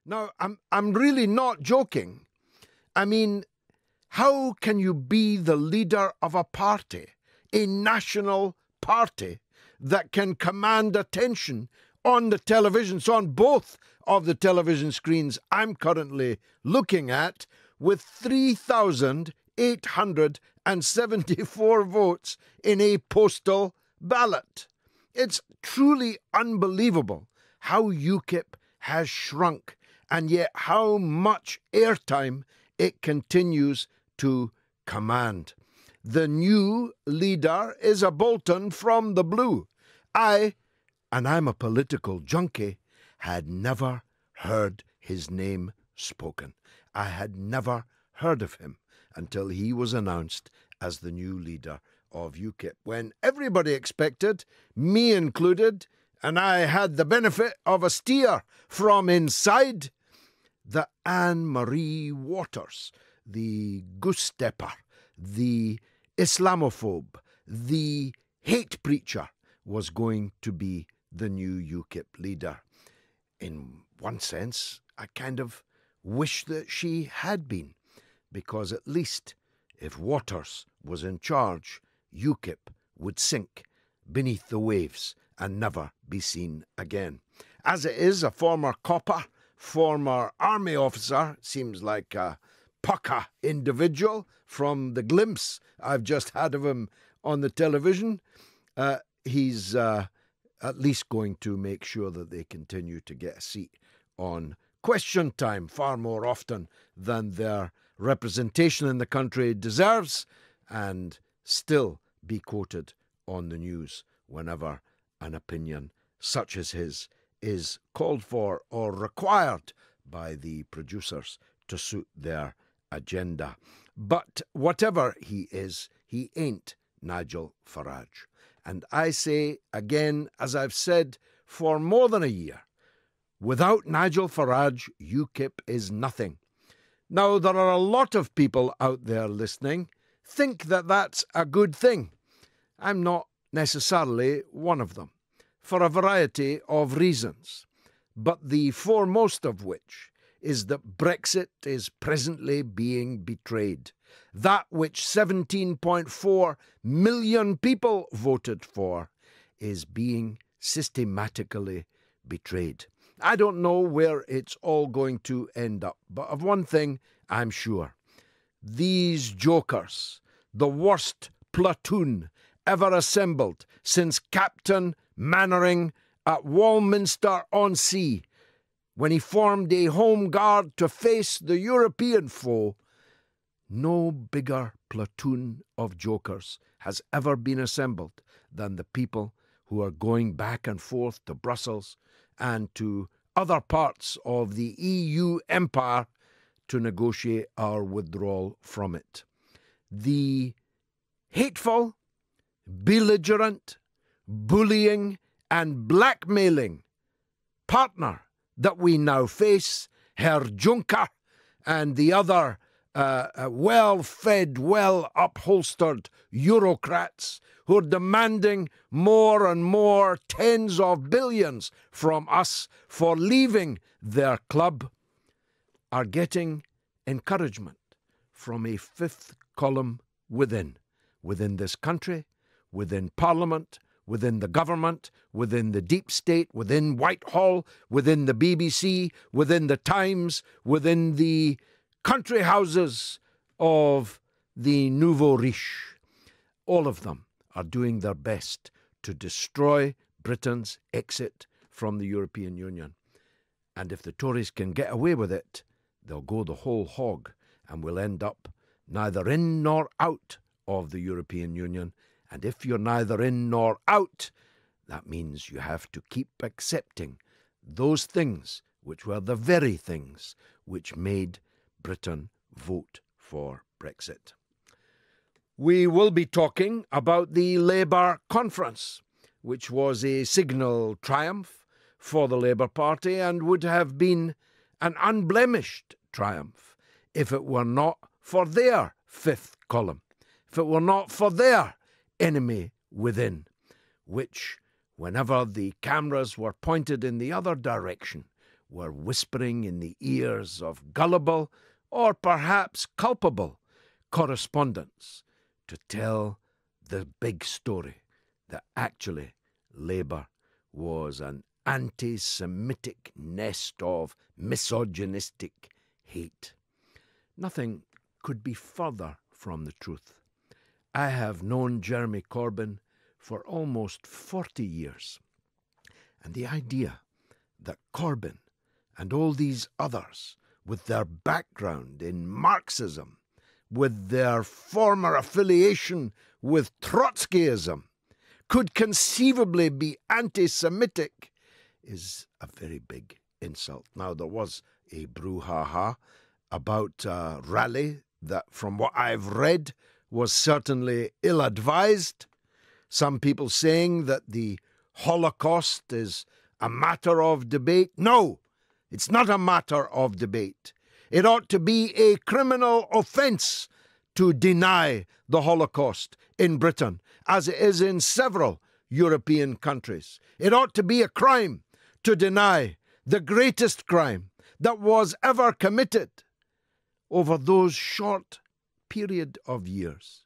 Now, I'm really not joking. I mean, how can you be the leader of a party, a national party, that can command attention on the televisions, on both of the television screens I'm currently looking at, with 3,874 votes in a postal ballot? It's truly unbelievable how UKIP has shrunk, and yet how much airtime it continues to command. The new leader is a Bolton from the blue. And I'm a political junkie, had never heard his name spoken. I had never heard of him until he was announced as the new leader of UKIP, when everybody expected, me included, and I had the benefit of a steer from inside, that Anne-Marie Waters, the goose stepper, the Islamophobe, the hate preacher, was going to be the new UKIP leader. In one sense, I kind of wish that she had been, because at least if Waters was in charge, UKIP would sink beneath the waves and never be seen again. As it is, a former copper, former army officer, seems like a pucker individual from the glimpse I've just had of him on the television. He's at least going to make sure that they continue to get a seat on Question Time far more often than their representation in the country deserves, and still be quoted on the news whenever an opinion such as his is called for or required by the producers to suit their agenda. But whatever he is, he ain't Nigel Farage. And I say again, as I've said for more than a year, without Nigel Farage, UKIP is nothing. Now, there are a lot of people out there listening think that that's a good thing. I'm not necessarily one of them, for a variety of reasons, but the foremost of which is that Brexit is presently being betrayed. That which 17.4 million people voted for is being systematically betrayed. I don't know where it's all going to end up, but of one thing I'm sure. These jokers, the worst platoon ever assembled since Captain Mannering at Walminster-on-Sea, when he formed a home guard to face the European foe, no bigger platoon of jokers has ever been assembled than the people who are going back and forth to Brussels and to other parts of the EU empire to negotiate our withdrawal from it. The hateful, belligerent, bullying and blackmailing partner that we now face, Herr Juncker and the other well-fed, well-upholstered Eurocrats who are demanding more and more tens of billions from us for leaving their club, are getting encouragement from a fifth column within this country, within Parliament, within the government, within the deep state, within Whitehall, within the BBC, within the Times, within the country houses of the nouveau riche. All of them are doing their best to destroy Britain's exit from the European Union. And if the Tories can get away with it, they'll go the whole hog and we'll end up neither in nor out of the European Union. And if you're neither in nor out, that means you have to keep accepting those things which were the very things which made Britain vote for Brexit. We will be talking about the Labour conference, which was a signal triumph for the Labour Party and would have been an unblemished triumph if it were not for their fifth column, if it were not for their enemy within, which, whenever the cameras were pointed in the other direction, were whispering in the ears of gullible, or perhaps culpable, correspondents to tell the big story that actually Labour was an anti-Semitic nest of misogynistic hate. Nothing could be further from the truth. I have known Jeremy Corbyn for almost 40 years, and the idea that Corbyn and all these others, with their background in Marxism, with their former affiliation with Trotskyism, could conceivably be anti-Semitic is a very big insult. Now, there was a brouhaha about a rally that, from what I've read, was certainly ill-advised. Some people saying that the Holocaust is a matter of debate. No, it's not a matter of debate. It ought to be a criminal offence to deny the Holocaust in Britain, as it is in several European countries. It ought to be a crime to deny the greatest crime that was ever committed over those short period of years.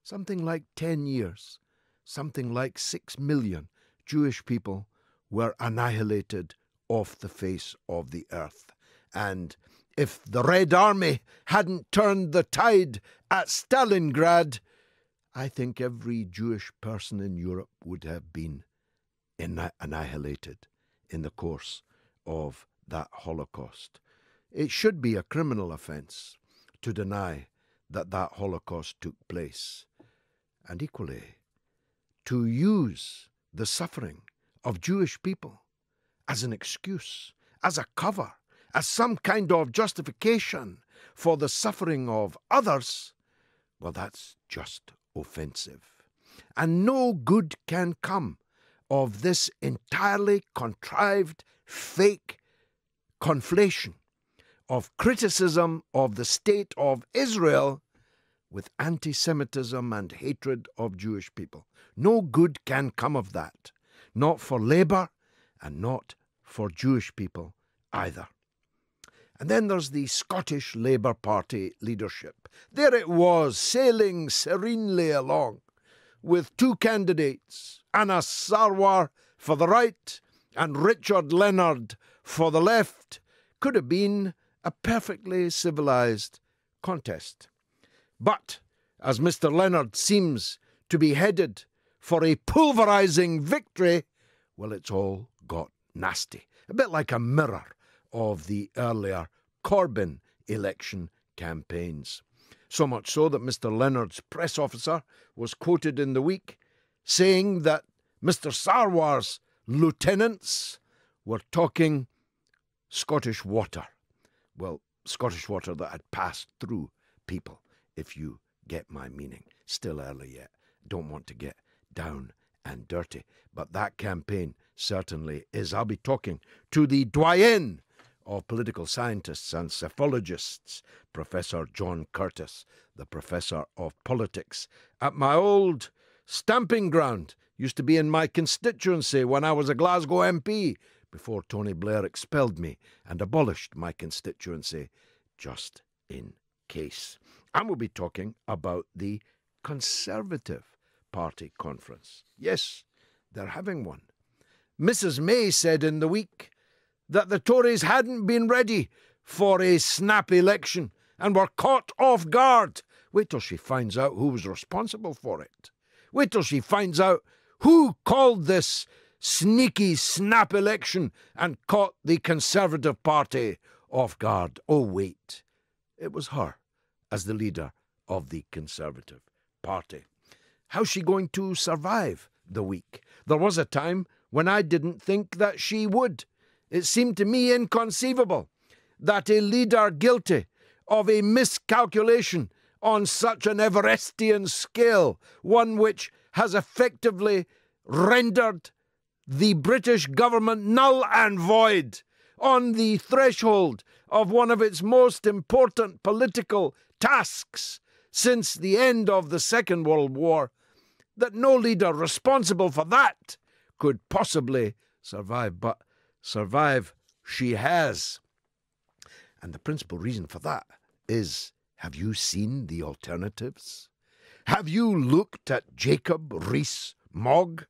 Something like 10 years, something like 6 million Jewish people were annihilated off the face of the earth. And if the Red Army hadn't turned the tide at Stalingrad, I think every Jewish person in Europe would have been annihilated in the course of that Holocaust. It should be a criminal offence to deny that that Holocaust took place. And equally, to use the suffering of Jewish people as an excuse, as a cover, as some kind of justification for the suffering of others, well, that's just offensive. And no good can come of this entirely contrived, fake conflation of criticism of the state of Israel with anti-Semitism and hatred of Jewish people. No good can come of that, not for Labour and not for Jewish people either. And then there's the Scottish Labour Party leadership. There it was, sailing serenely along, with two candidates, Anna Sarwar for the right and Richard Leonard for the left. Could have been a perfectly civilised contest. But, as Mr. Leonard seems to be headed for a pulverising victory, well, it's all got nasty. A bit like a mirror of the earlier Corbyn election campaigns. So much so that Mr. Leonard's press officer was quoted in the week saying that Mr. Sarwar's lieutenants were talking Scottish water. Well, Scottish water that had passed through people, if you get my meaning. Still early yet. Don't want to get down and dirty. But that campaign certainly is. I'll be talking to the doyen of political scientists and psephologists, Professor John Curtis, the Professor of Politics, at my old stamping ground. Used to be in my constituency when I was a Glasgow MP, before Tony Blair expelled me and abolished my constituency, just in case. And we'll be talking about the Conservative Party conference. Yes, they're having one. Mrs. May said in the week that the Tories hadn't been ready for a snap election and were caught off guard. Wait till she finds out who was responsible for it. Wait till she finds out who called this sneaky snap election and caught the Conservative Party off guard. Oh, wait. It was her as the leader of the Conservative Party. How's she going to survive the week? There was a time when I didn't think that she would. It seemed to me inconceivable that a leader guilty of a miscalculation on such an Everestian scale, one which has effectively rendered the British government null and void on the threshold of one of its most important political tasks since the end of the Second World War, that no leader responsible for that could possibly survive. But survive she has. And the principal reason for that is, have you seen the alternatives? Have you looked at Jacob Rees-Mogg?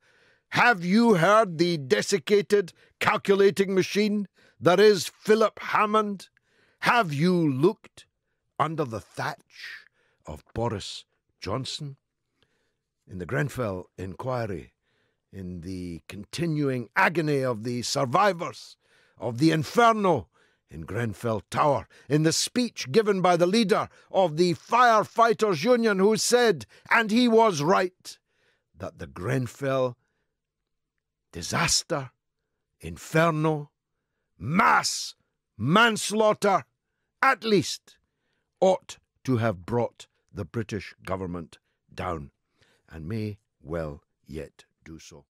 Have you heard the desiccated calculating machine that is Philip Hammond? Have you looked under the thatch of Boris Johnson? In the Grenfell inquiry, in the continuing agony of the survivors of the inferno in Grenfell Tower, in the speech given by the leader of the Firefighters Union, who said, and he was right, that the Grenfell disaster, inferno, mass manslaughter, at least, ought to have brought the British government down, and may well yet do so.